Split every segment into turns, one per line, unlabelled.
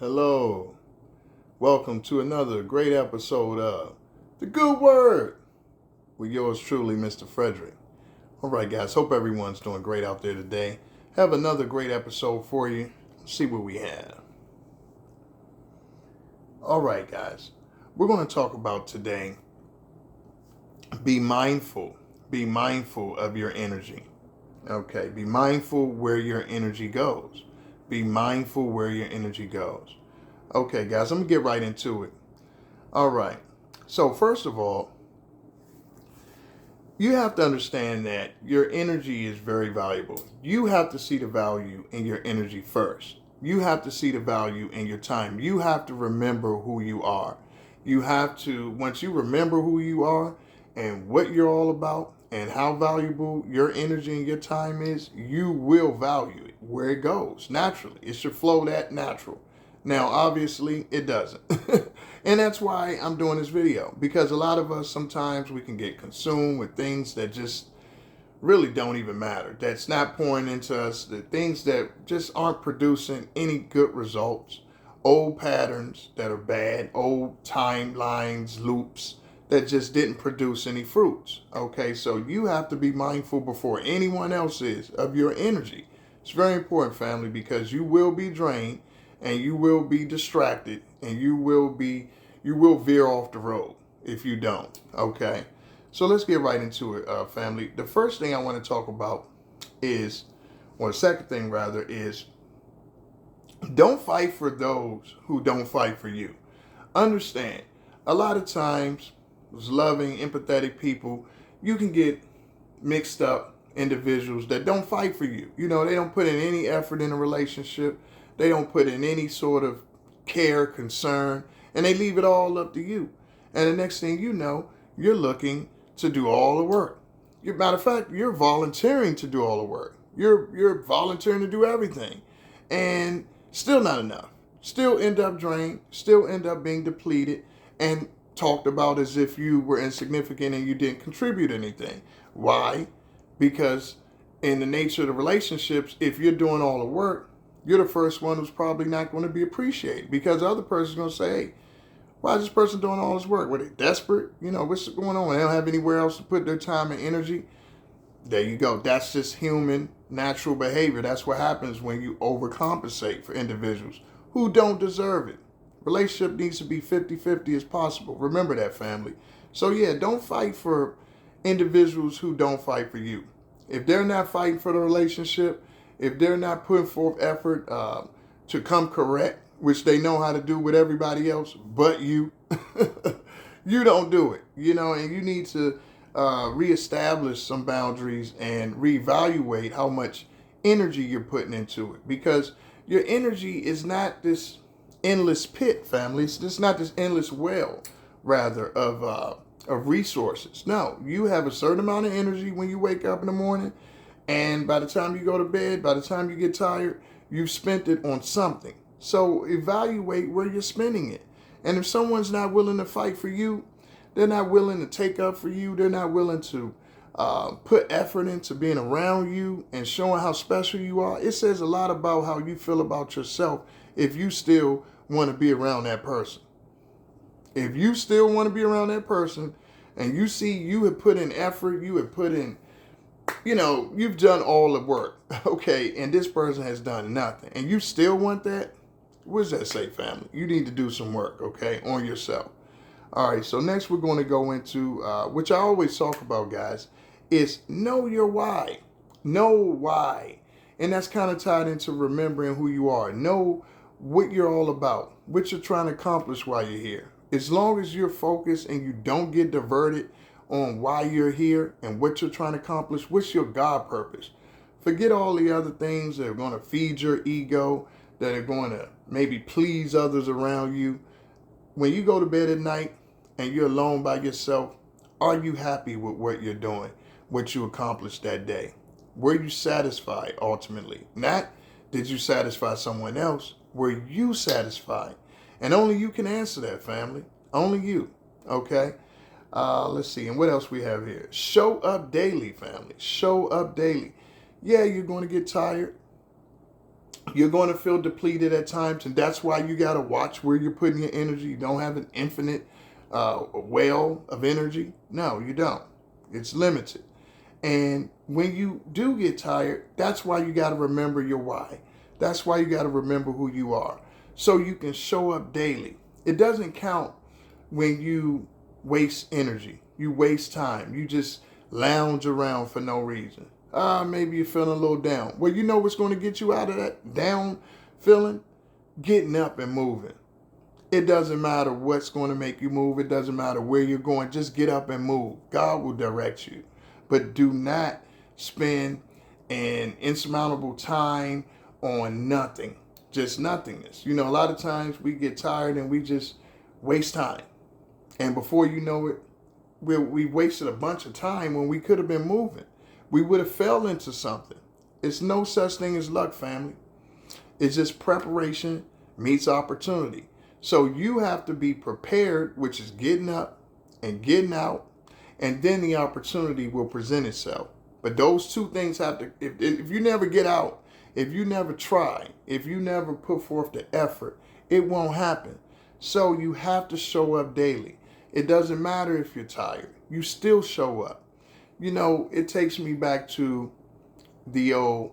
Hello. Welcome to another great episode of The Good Word with yours truly, Mr. Frederick. All right, guys. Hope everyone's doing great out there today. Have another great episode for you. Let's see what we have. All right, guys. We're going to talk about today be mindful. Be mindful of your energy. Okay. Be mindful where your energy goes. Be mindful where your energy goes. Okay, guys, I'm going to get right into it. All right. So, first of all, you have to understand that your energy is very valuable. You have to see the value in your energy first. You have to see the value in your time. You have to remember who you are. You have to, once you remember who you are and what you're all about and how valuable your energy and your time is, you will value it where it goes naturally. It should flow that natural. Now, obviously, it doesn't. And that's why I'm doing this video, because a lot of us sometimes we can get consumed with things that just really don't even matter. That's not pouring into us, the things that just aren't producing any good results. Old patterns that are bad, old timelines, loops that just didn't produce any fruits. Okay, so you have to be mindful before anyone else is of your energy. It's very important, family, because you will be drained and you will be distracted and you will veer off the road if you don't. Okay, so let's get right into it, family. The first thing I want to talk about is, or the second thing rather, is don't fight for those who don't fight for you. Understand, a lot of times, those loving, empathetic people, you can get mixed up individuals that don't fight for you. You know, they don't put in any effort in a relationship. They don't put in any sort of care, concern, and they leave it all up to you. And the next thing you know, you're looking to do all the work. Matter of fact, you're volunteering to do all the work. You're volunteering to do everything. And still not enough. Still end up drained, still end up being depleted and talked about as if you were insignificant and you didn't contribute anything. Why? Because in the nature of the relationships, if you're doing all the work, you're the first one who's probably not going to be appreciated, because the other person's going to say, hey, why is this person doing all this work? Were they desperate? You know, what's going on? They don't have anywhere else to put their time and energy. There you go. That's just human natural behavior. That's what happens when you overcompensate for individuals who don't deserve it. Relationship needs to be 50-50 as possible. Remember that, family. So yeah, don't fight for individuals who don't fight for you. If they're not fighting for the relationship, if they're not putting forth effort to come correct, which they know how to do with everybody else but you, you don't do it. You know, and you need to reestablish some boundaries and reevaluate how much energy you're putting into it, because your energy is not this endless pit, family. It's not this endless well, rather, of resources. No, you have a certain amount of energy when you wake up in the morning, and by the time you go to bed, by the time you get tired, you've spent it on something. So evaluate where you're spending it. And if someone's not willing to fight for you, they're not willing to take up for you, they're not willing to put effort into being around you and showing how special you are, it says a lot about how you feel about yourself if you still want to be around that person. If you still want to be around that person and you see you have put in effort, you have put in, you know, you've done all the work, okay, and this person has done nothing, and you still want that, what does that say, family? You need to do some work, okay, on yourself. All right, so next we're going to go into, which I always talk about, guys, is know your why. Know why. And that's kind of tied into remembering who you are. Know what you're all about, what you're trying to accomplish while you're here. As long as you're focused and you don't get diverted on why you're here and what you're trying to accomplish, what's your God purpose? Forget all the other things that are going to feed your ego, that are going to maybe please others around you. When you go to bed at night and you're alone by yourself, are you happy with what you're doing, what you accomplished that day? Were you satisfied ultimately? Not did you satisfy someone else? Were you satisfied? And only you can answer that, family. Only you. Okay? Let's see. And what else we have here? Show up daily, family. Show up daily. Yeah, you're going to get tired. You're going to feel depleted at times, and that's why you got to watch where you're putting your energy. You don't have an infinite well of energy. No, you don't. It's limited. And when you do get tired, that's why you got to remember your why. That's why you got to remember who you are, so you can show up daily. It doesn't count when you waste energy, you waste time, you just lounge around for no reason. Maybe you're feeling a little down. Well, you know what's going to get you out of that down feeling? Getting up and moving. It doesn't matter what's going to make you move. It doesn't matter where you're going. Just get up and move. God will direct you. But do not spend an insurmountable time on nothing. Just nothingness. You know, a lot of times we get tired and we just waste time. And before you know it, we wasted a bunch of time when we could have been moving. We would have fell into something. It's no such thing as luck, family. It's just preparation meets opportunity. So you have to be prepared, which is getting up and getting out, and then the opportunity will present itself. But those two things have to, if you never get out, if you never try, if you never put forth the effort, it won't happen. So you have to show up daily. It doesn't matter if you're tired. You still show up. You know, it takes me back to the old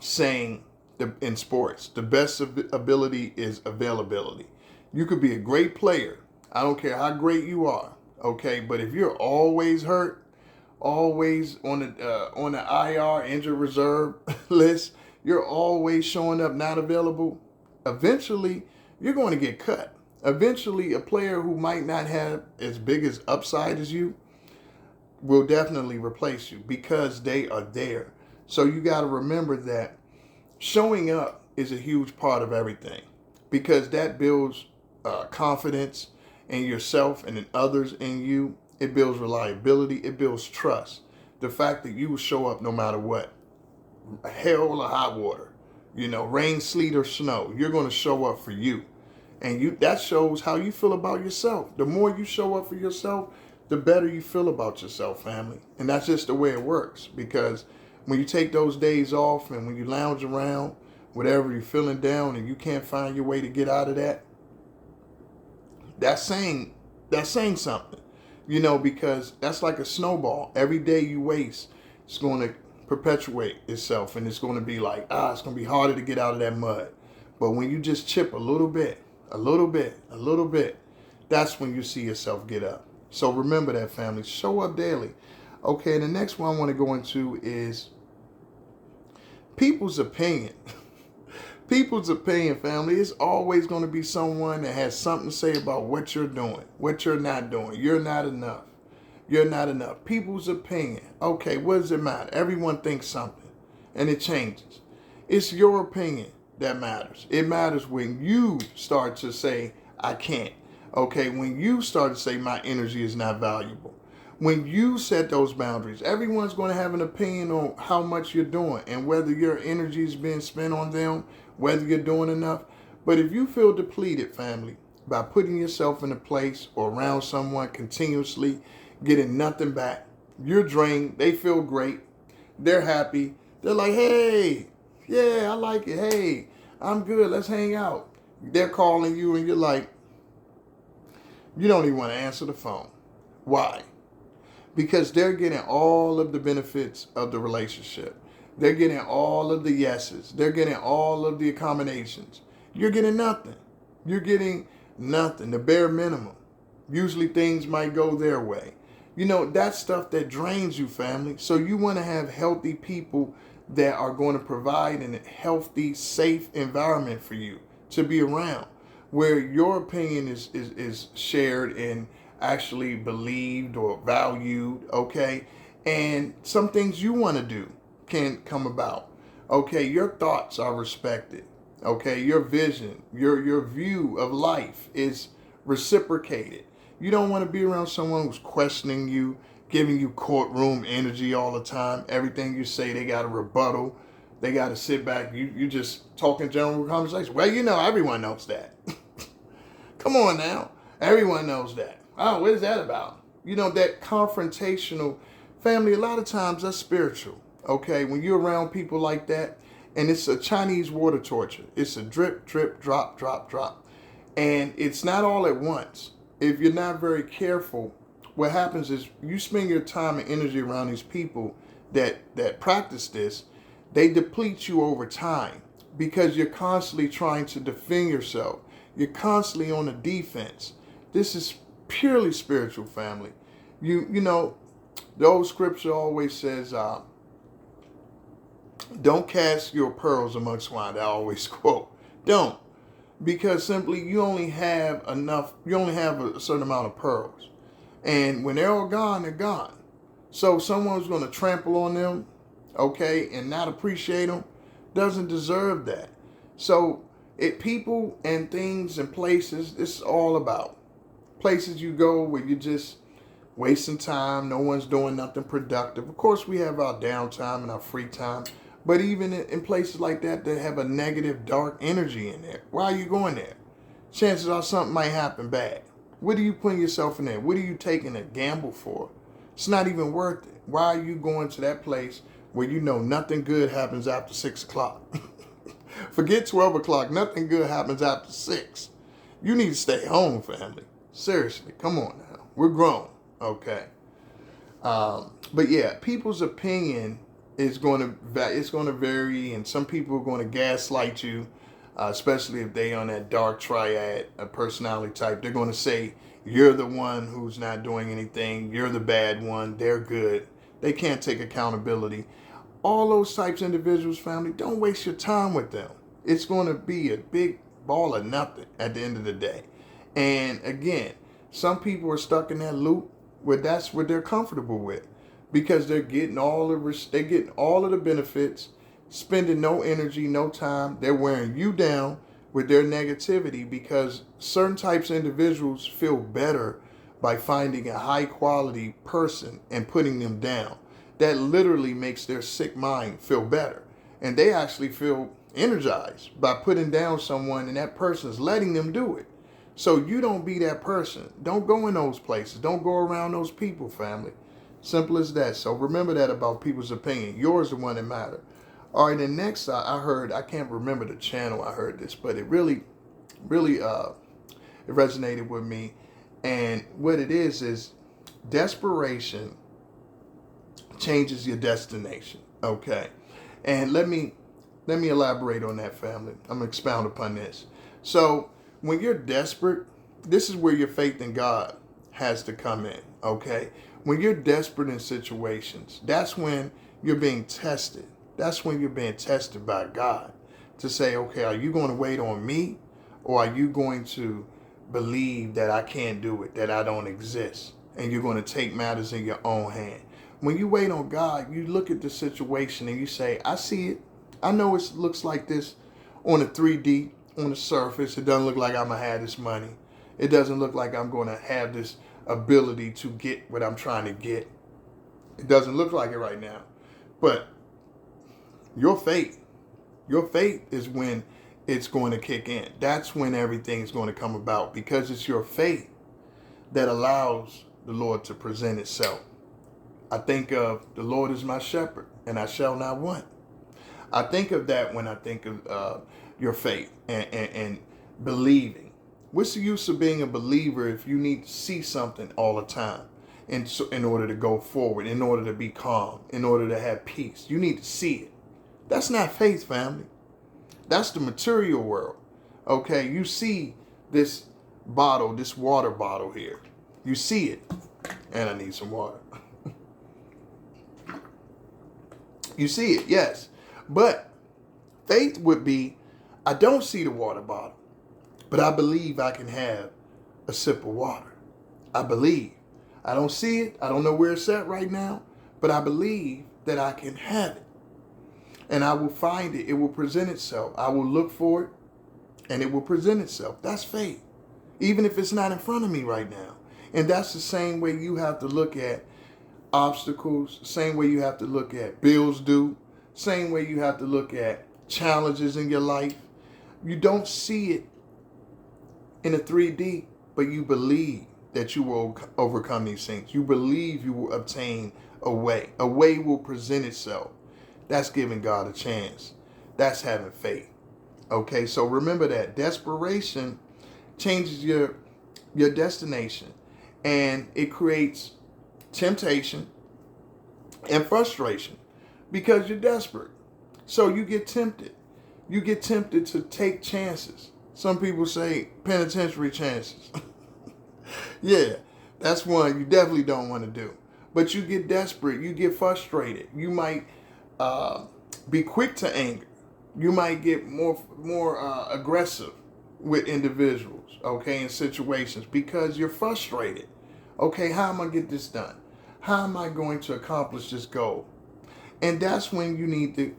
saying in sports, the best ability is availability. You could be a great player. I don't care how great you are, okay? But if you're always hurt, always on the IR, injured reserve list, you're always showing up not available, eventually you're going to get cut. Eventually, a player who might not have as big as upside as you will definitely replace you because they are there. So you got to remember that showing up is a huge part of everything, because that builds confidence in yourself and in others in you. It builds reliability. It builds trust. The fact that you will show up no matter what, hell or hot water, you know, rain, sleet, or snow, you're going to show up for you. And that shows how you feel about yourself. The more you show up for yourself, the better you feel about yourself, family. And that's just the way it works. Because when you take those days off and when you lounge around, whatever you're feeling down and you can't find your way to get out of that, that's saying something. You know, because that's like a snowball. Every day you waste, it's going to perpetuate itself. And it's going to be like, it's going to be harder to get out of that mud. But when you just chip a little bit, that's when you see yourself get up. So remember that, family. Show up daily. Okay, the next one I want to go into is people's opinion. People's opinion, family. It's always going to be someone that has something to say about what you're doing, what you're not doing. You're not enough. You're not enough. People's opinion. Okay, what does it matter? Everyone thinks something, and it changes. It's your opinion that matters. It matters when you start to say, I can't. Okay, when you start to say my energy is not valuable. When you set those boundaries, everyone's going to have an opinion on how much you're doing and whether your energy is being spent on them, whether you're doing enough. But if you feel depleted, family, by putting yourself in a place or around someone continuously, getting nothing back, you're drained, they feel great, they're happy, they're like, hey, yeah, I like it, hey, I'm good, let's hang out. They're calling you and you're like, you don't even want to answer the phone. Why? Because they're getting all of the benefits of the relationship. They're getting all of the yeses. They're getting all of the accommodations. You're getting nothing. You're getting nothing, the bare minimum. Usually things might go their way. You know, that's stuff that drains you, family. So you want to have healthy people that are going to provide a healthy, safe environment for you to be around, where your opinion is shared and actually believed or valued, okay? And some things you want to do can come about, okay? Your thoughts are respected, okay? Your vision, your view of life is reciprocated. You don't want to be around someone who's questioning you, giving you courtroom energy all the time. Everything you say, they got a rebuttal. They got to sit back. You just talking general conversation. Well, you know, everyone knows that. Come on now. Everyone knows that. Oh, what is that about? You know, that confrontational family, a lot of times that's spiritual. Okay, when you're around people like that, And it's a Chinese water torture. It's a drip, drip, drop, drop, drop. And it's not all at once. If you're not very careful, what happens is you spend your time and energy around these people that practice this. They deplete you over time because you're constantly trying to defend yourself. You're constantly on the defense. This is purely spiritual, family. You know, the old scripture always says, don't cast your pearls among swine. I always quote. Don't. Because simply you only have a certain amount of pearls. And when they're all gone, they're gone. So someone's going to trample on them, okay, and not appreciate them, doesn't deserve that. So people and things and places, this is all about. Places you go where you're just wasting time, no one's doing nothing productive. Of course, we have our downtime and our free time. But even in places like that have a negative, dark energy in there. Why are you going there? Chances are something might happen bad. What are you putting yourself in there? What are you taking a gamble for? It's not even worth it. Why are you going to that place where you know nothing good happens after 6 o'clock? Forget 12 o'clock. Nothing good happens after 6. You need to stay home, family. Seriously, come on now. We're grown, okay? But yeah, people's opinion is going to vary, and some people are going to gaslight you, especially if they on that dark triad, a personality type. They're going to say you're the one who's not doing anything, you're the bad one, they're good. They can't take accountability. All those types of individuals, family, don't waste your time with them. It's going to be a big ball of nothing at the end of the day. And again, some people are stuck in that loop where that's what they're comfortable with, because they're getting all of the benefits, spending no energy, no time. They're wearing you down with their negativity, because certain types of individuals feel better by finding a high quality person and putting them down. That literally makes their sick mind feel better. And they actually feel energized by putting down someone, and that person is letting them do it. So you don't be that person. Don't go in those places. Don't go around those people, family. Simple as that. So remember that about people's opinion. Yours is the one that matters. All right, and next I heard, I can't remember the channel I heard this, but it really it resonated with me. And what it is desperation changes your destination. Okay. And let me elaborate on that, family. I'm gonna expound upon this. So when you're desperate, this is where your faith in God has to come in. Okay. When you're desperate in situations, that's when you're being tested. That's when you're being tested by God to say, okay, are you going to wait on me, or are you going to believe that I can't do it, that I don't exist, and you're going to take matters in your own hand? When you wait on God, you look at the situation and you say, I see it. I know it looks like this on the 3D, on the surface. It doesn't look like I'm going to have this money. It doesn't look like I'm going to have this ability to get what I'm trying to get. It doesn't look like it right now. But your faith is when it's going to kick in. That's when everything is going to come about, because it's your faith that allows the Lord to present itself. I think of the Lord is my shepherd and I shall not want. I think of that when I think of your faith and believing. What's the use of being a believer if you need to see something all the time in order to go forward, in order to be calm, in order to have peace? You need to see it. That's not faith, family. That's the material world. Okay, you see this bottle, this water bottle here. You see it. And I need some water. You see it, yes. But faith would be, I don't see the water bottle, but I believe I can have a sip of water. I believe. I don't see it. I don't know where it's at right now, but I believe that I can have it. And I will find it. It will present itself. I will look for it, and it will present itself. That's faith. Even if it's not in front of me right now. And that's the same way you have to look at obstacles, same way you have to look at bills due, same way you have to look at challenges in your life. You don't see it in a 3D, but you believe that you will overcome these things. You believe you will obtain a way. A way will present itself. That's giving God a chance That's having faith. Okay, so remember that desperation changes your destination, and it creates temptation and frustration because you're desperate. So you get tempted. You get tempted to take chances. Some people say penitentiary chances. Yeah, that's one you definitely don't want to do. But you get desperate. You get frustrated. You might be quick to anger. You might get more aggressive with individuals, okay, in situations because you're frustrated. Okay, how am I get this done? How am I going to accomplish this goal? And that's when you need to,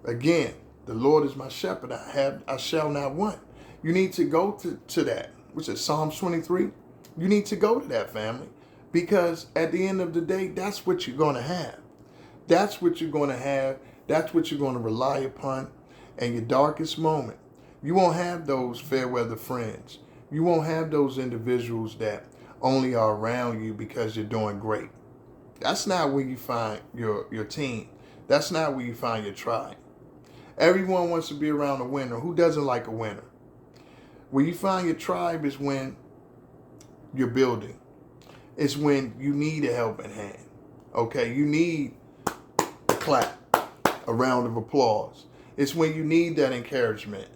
again, the Lord is my shepherd. I shall not want. You need to go to that, which is Psalms 23. You need to go to that, family, because at the end of the day, that's what you're going to have. That's what you're going to have. That's what you're going to rely upon in your darkest moment. You won't have those fair weather friends. You won't have those individuals that only are around you because you're doing great. That's not where you find your team. That's not where you find your tribe. Everyone wants to be around a winner. Who doesn't like a winner? Where you find your tribe is when you're building. It's when you need a helping hand. Okay, you need a clap, a round of applause. It's when you need that encouragement.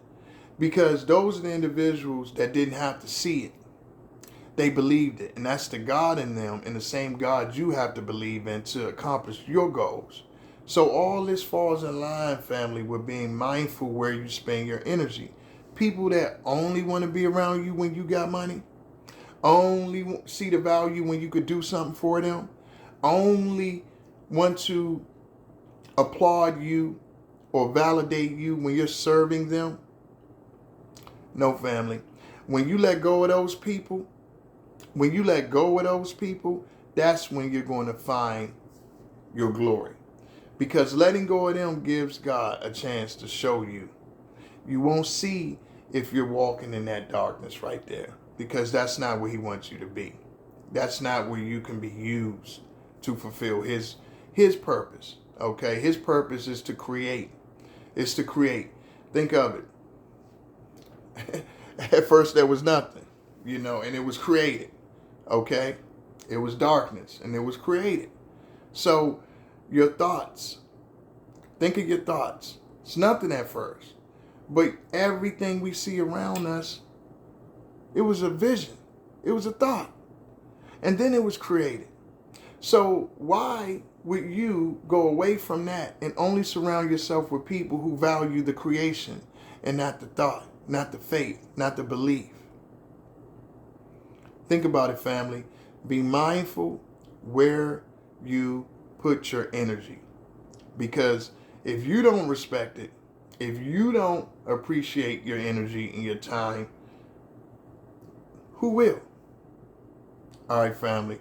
Because those are the individuals that didn't have to see it. They believed it. And that's the God in them, and the same God you have to believe in to accomplish your goals. So all this falls in line, family, with being mindful where you spend your energy. People that only want to be around you when you got money, only see the value when you could do something for them, only want to applaud you or validate you when you're serving them. No, family. When you let go of those people, that's when you're going to find your glory. Because letting go of them gives God a chance to show you. You won't see if you're walking in that darkness right there, because that's not where he wants you to be. That's not where you can be used to fulfill his purpose. Okay? His purpose is to create. It's to create. Think of it. At first there was nothing, and it was created. Okay? It was darkness and it was created. So your thoughts, think of your thoughts. It's nothing at first. But everything we see around us, it was a vision. It was a thought. And then it was created. So why would you go away from that and only surround yourself with people who value the creation and not the thought, not the faith, not the belief? Think about it, family. Be mindful where you put your energy. Because if you don't respect it, if you don't appreciate your energy and your time, who will? All right, family.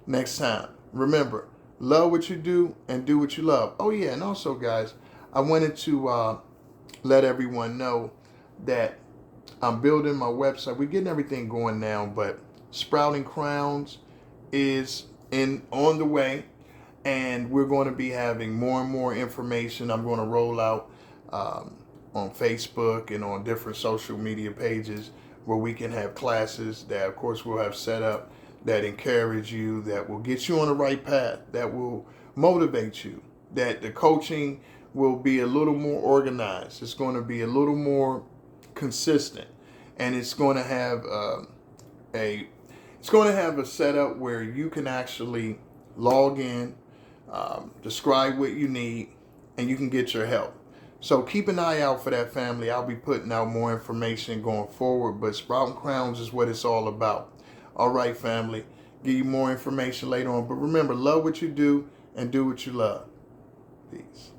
Next time, remember, love what you do and do what you love. Oh, yeah, and also, guys, I wanted to let everyone know that I'm building my website. We're getting everything going now, but Sprouting Crowns is on the way, and we're going to be having more and more information. I'm going to roll out on Facebook and on different social media pages where we can have classes that, of course, we'll have set up that encourage you, that will get you on the right path, that will motivate you, that the coaching will be a little more organized. It's going to be a little more consistent, and it's going to have a setup where you can actually log in, describe what you need, and you can get your help. So keep an eye out for that, family. I'll be putting out more information going forward, but Sprouting Crowns is what it's all about. All right, family. Give you more information later on. But remember, love what you do and do what you love. Peace.